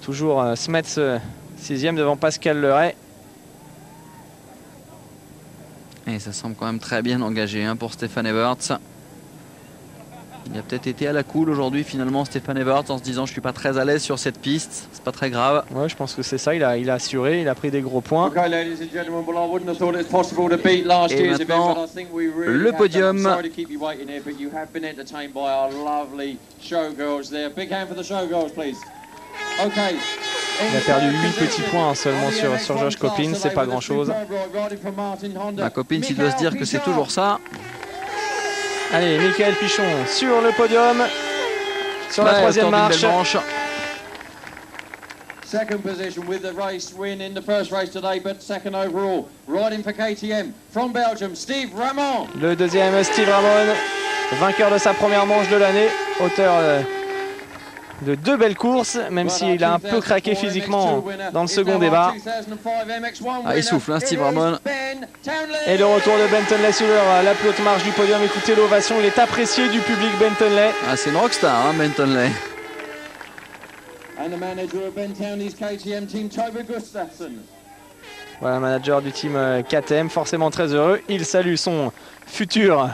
Toujours Smets 6e devant Pascal Leray. Et ça semble quand même très bien engagé hein, pour Stefan Everts. Il a peut-être été à la cool aujourd'hui finalement Stefan Everts en se disant je suis pas très à l'aise sur cette piste, c'est pas très grave. Ouais, je pense que c'est ça, il a assuré, il a pris des gros points. Et maintenant le podium. Il a perdu 8 petits points seulement sur Josh Coppins, c'est pas grand chose. Coppins il doit se dire que c'est toujours ça. Allez, Michael Pichon sur le podium, sur la troisième marche. Second position with the race win in the first race today, but second overall. Riding for KTM from Belgium, Steve Ramon. Le deuxième, Steve Ramon, vainqueur de sa première manche de l'année, auteur de 2 belles courses, même s'il a un peu craqué physiquement dans le second départ. Ah, il souffle, hein, Steve Ramon. Et le retour de Bentonley sur la plus haute marche du podium. Écoutez l'ovation, il est apprécié du public, Bentonley. Ah, c'est une rockstar, hein, Bentonley. Voilà, manager du team KTM, forcément très heureux. Il salue son futur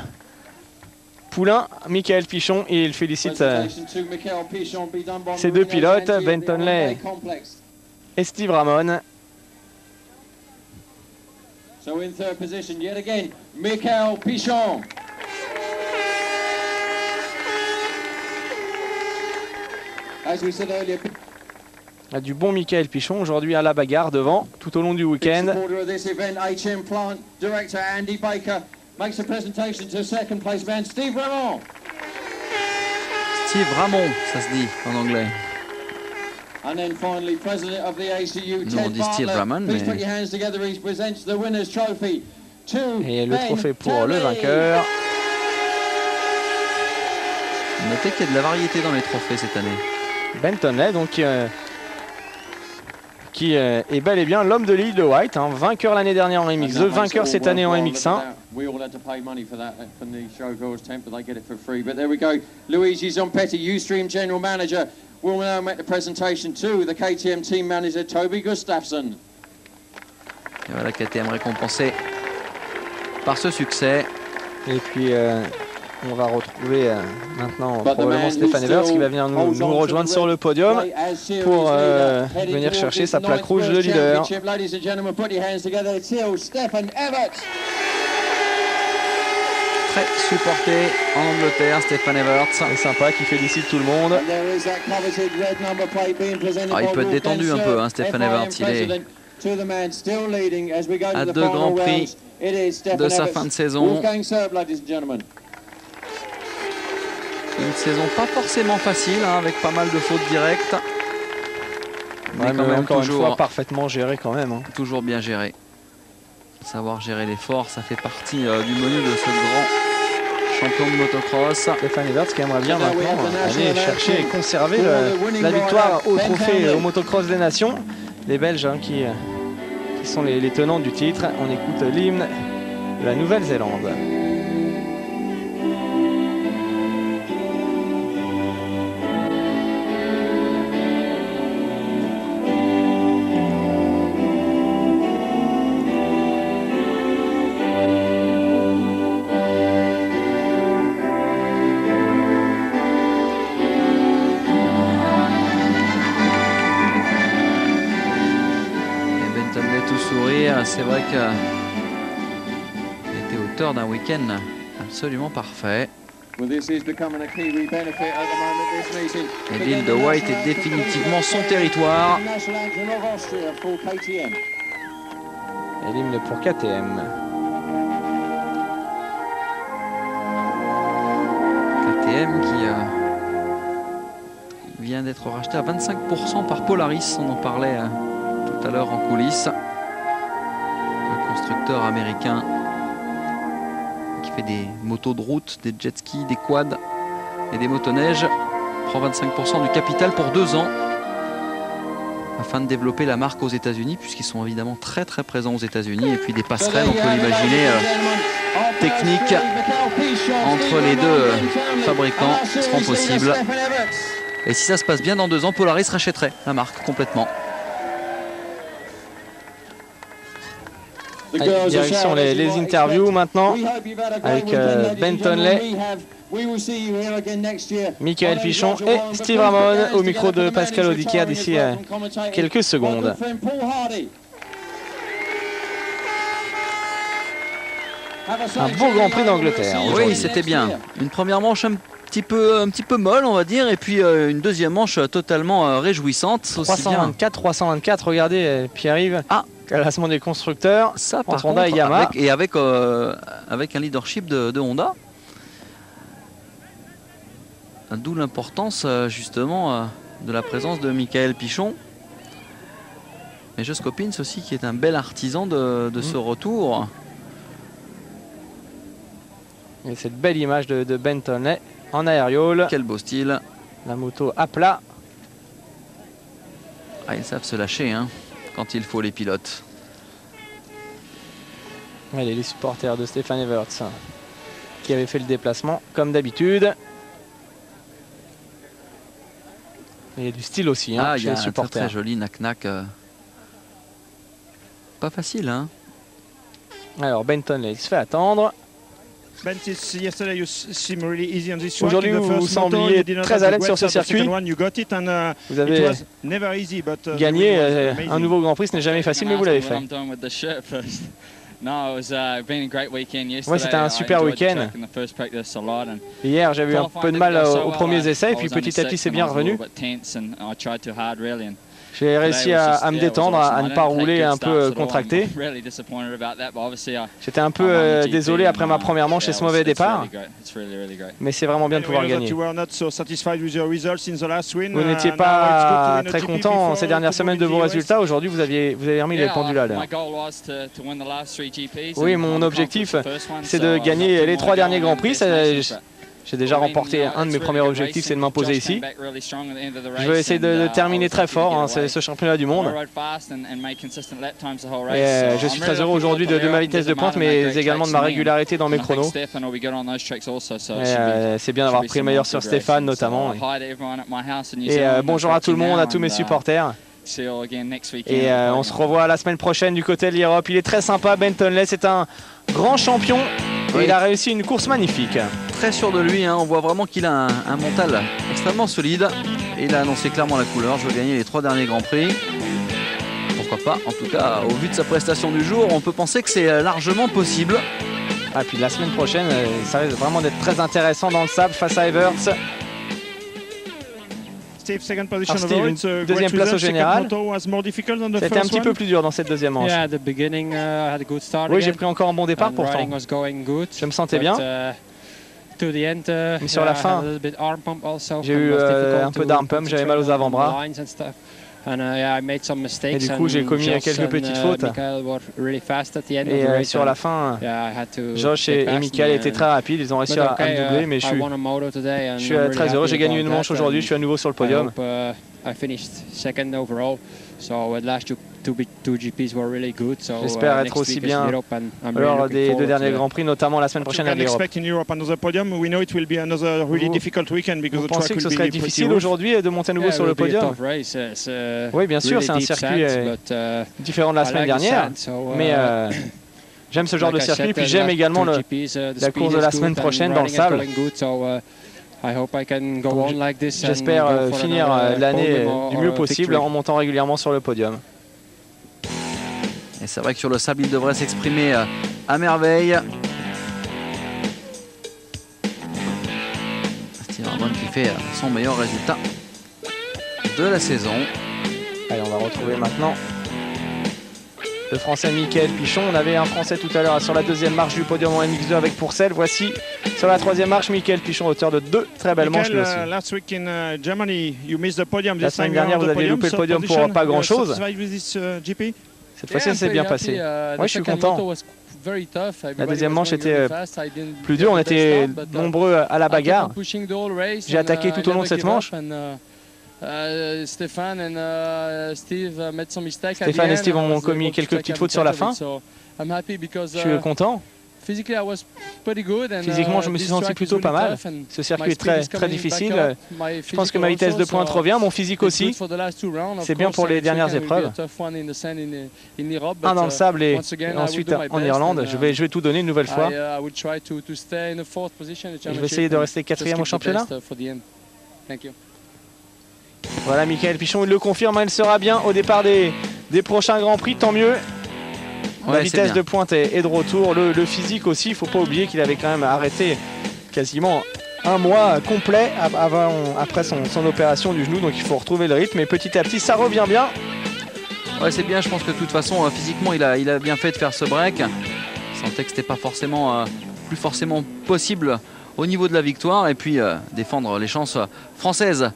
poulain, Michael Pichon, et il félicite ses 2 pilotes, Bentonley et Steve Ramon. So in third position yet again, Michael Pichon. As we said earlier, Du bon Michael Pichon aujourd'hui à la bagarre devant tout au long du week-end. Makes a presentation to second place man Steve Ramon. Steve Ramon, ça se dit en anglais. And then finally, president of the ACU, Nous on dit Steve Ramon, mais... put your hands together. He presents the winner's trophy to Et le trophée pour le vainqueur. Notez qu'il y a de la variété dans les trophées cette année. Bentonley, donc qui est bel et bien l'homme de l'île de White, hein, vainqueur l'année dernière en MX2, vainqueur cette année en MX1. We all had to pay money for that from the Showgirls tent, but they get it for free. But there we go. Luigi Zompetti, Ustream General Manager, will now make the presentation to the KTM Team Manager, Toby Gustafsson. Et voilà, KTM récompensé par ce succès. Et puis on va retrouver maintenant probablement Stefan Everts qui va venir nous rejoindre sur le podium pour venir chercher sa plaque rouge de leader. Très supporté en Angleterre, Stefan Everts. C'est sympa, qui félicite tout le monde. Ah, il peut être détendu un peu, hein, Stefan Everts. Il est à 2 grands prix de sa fin de saison. Une saison pas forcément facile, hein, avec pas mal de fautes directes. Mais quand même encore toujours, une fois parfaitement géré quand même. Hein. Toujours bien géré. Savoir gérer l'effort, ça fait partie du menu de ce grand champion de motocross. Stefan Everts qui aimerait bien maintenant aller chercher et conserver la victoire au trophée au motocross des nations. Les Belges hein, qui sont les tenants du titre. On écoute l'hymne de la Nouvelle-Zélande. C'est vrai qu'il était auteur d'un week-end absolument parfait. Et l'île de White est définitivement son territoire. Et l'hymne pour KTM. KTM qui vient d'être racheté à 25% par Polaris. On en parlait tout à l'heure en coulisses. Constructeur américain qui fait des motos de route, des jet skis, des quads et des motoneiges, prend 25% du capital pour 2 ans afin de développer la marque aux États-Unis, puisqu'ils sont évidemment très présents aux États-Unis, et puis des passerelles, on peut l'imaginer, techniques entre les 2 fabricants seront possibles. Et si ça se passe bien dans 2 ans, Polaris rachèterait la marque complètement. Allez, direction les interviews maintenant avec Bentonley, Michael Pichon et Steve Ramon au micro de Pascal Audiquer d'ici quelques secondes. Un beau Grand Prix d'Angleterre. Oui, c'était bien. Une première manche un petit peu molle, on va dire, et puis une deuxième manche totalement réjouissante. 324, 324, regardez Pierre-Yves. Ah, classement des constructeurs. Ça, par Honda contre, et Yamaha. avec un leadership de Honda. D'où l'importance justement de la présence de Michael Pichon. Et Josh Coppins aussi, qui est un bel artisan de ce retour. Et cette belle image de Bentonley en aériole. Quel beau style. La moto à plat. Ah, ils savent se lâcher hein, quand il faut, les pilotes. Allez, les supporters de Stefan Everts qui avaient fait le déplacement comme d'habitude. Il y a du style aussi hein, chez les supporters. Très joli knack-knack. Pas facile hein. Alors Bentonley, il se fait attendre. Aujourd'hui, vous sembliez très à l'aise sur ce circuit. Vous avez gagné un nouveau Grand Prix, ce n'est jamais facile, mais vous l'avez fait. Ouais, c'était un super week-end. Hier, j'avais eu un peu de mal aux premiers essais, et puis petit à petit, c'est bien revenu. J'ai réussi à me détendre, à ne pas rouler un peu contracté. J'étais un peu désolé après ma première manche et ce mauvais départ. Mais c'est vraiment bien de pouvoir gagner. Vous n'étiez pas très content ces dernières semaines de vos résultats. Aujourd'hui, vous avez remis les pendules à l'heure. Oui, mon objectif, c'est de gagner les 3 derniers Grands Prix. J'ai déjà remporté un de mes premiers objectifs, c'est de m'imposer ici. Je vais essayer de terminer très fort hein, ce championnat du monde. Et je suis très heureux aujourd'hui de ma vitesse de pointe, mais également de ma régularité dans mes chronos. C'est bien d'avoir pris le meilleur sur Stéphane notamment. Et bonjour à tout le monde, à tous mes supporters. Et on se revoit la semaine prochaine du côté de l'Europe. Il est très sympa, Bentonley, c'est un grand champion. Et il a réussi une course magnifique. Très sûr de lui, hein. On voit vraiment qu'il a un mental extrêmement solide. Et il a annoncé clairement la couleur. Je veux gagner les 3 derniers Grands Prix. Pourquoi pas? En tout cas, au vu de sa prestation du jour, on peut penser que c'est largement possible. Ah, puis la semaine prochaine, ça risque vraiment d'être très intéressant dans le sable face à Everts. Steve, deuxième place au général. C'était un petit peu plus dur dans cette deuxième manche. Oui, j'ai pris encore un bon départ pourtant. Je me sentais bien. Mais sur la fin, j'ai eu un peu d'arm pump, j'avais mal aux avant-bras. Et du coup, j'ai commis quelques petites fautes. Et sur la fin, Josh et Michael étaient très rapides. Ils ont réussi à me doubler, mais je suis très heureux. J'ai gagné une manche aujourd'hui. Je suis à nouveau sur le podium. J'espère être aussi bien lors des 2 derniers Grands Prix, notamment la semaine prochaine à l'Europe. Vous pensez que ce serait difficile aujourd'hui de monter à nouveau sur le podium? Oui, bien sûr, c'est un circuit différent de la semaine dernière, mais j'aime ce genre de circuit, puis j'aime également la course de la semaine prochaine dans le sable. J'espère finir l'année du mieux possible en montant régulièrement sur le podium. Et c'est vrai que sur le sable, il devrait s'exprimer à merveille. Steve Ramon qui fait son meilleur résultat de la saison. Allez, on va retrouver maintenant le Français Michael Pichon. On avait un Français tout à l'heure sur la deuxième marche du podium en MX2 avec Pourcel. Voici sur la troisième marche Michael Pichon, auteur de 2 très belles manches lui aussi. La semaine dernière, vous aviez loupé le podium pour pas grand-chose. Cette fois-ci, ça s'est bien passé. Moi, je suis content. La deuxième manche était plus dure. On était nombreux à la bagarre. J'ai attaqué tout au long de cette manche. Stéphane et Steve ont commis quelques petites fautes sur la fin. Je suis content. Physiquement, je me suis senti plutôt pas mal. Ce circuit est très difficile. Je pense que ma vitesse de pointe revient, mon physique aussi. C'est bien pour les dernières épreuves. Un dans le sable et ensuite en Irlande. Je vais tout donner une nouvelle fois. Je vais essayer de rester 4e au championnat. Voilà, Michael Pichon, il le confirme, il sera bien au départ des prochains Grands Prix, tant mieux. La vitesse de pointe est de retour, le physique aussi, il ne faut pas oublier qu'il avait quand même arrêté quasiment un mois complet après son opération du genou, donc il faut retrouver le rythme et petit à petit ça revient bien. Ouais, c'est bien, je pense que de toute façon physiquement il a bien fait de faire ce break. Il sentait que c'était pas forcément plus forcément possible au niveau de la victoire et puis défendre les chances françaises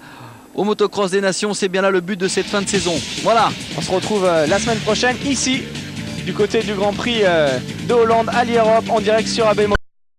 au motocross des nations, c'est bien là le but de cette fin de saison. Voilà. On se retrouve la semaine prochaine ici du côté du Grand Prix de Hollande à l'Europe en direct sur AB.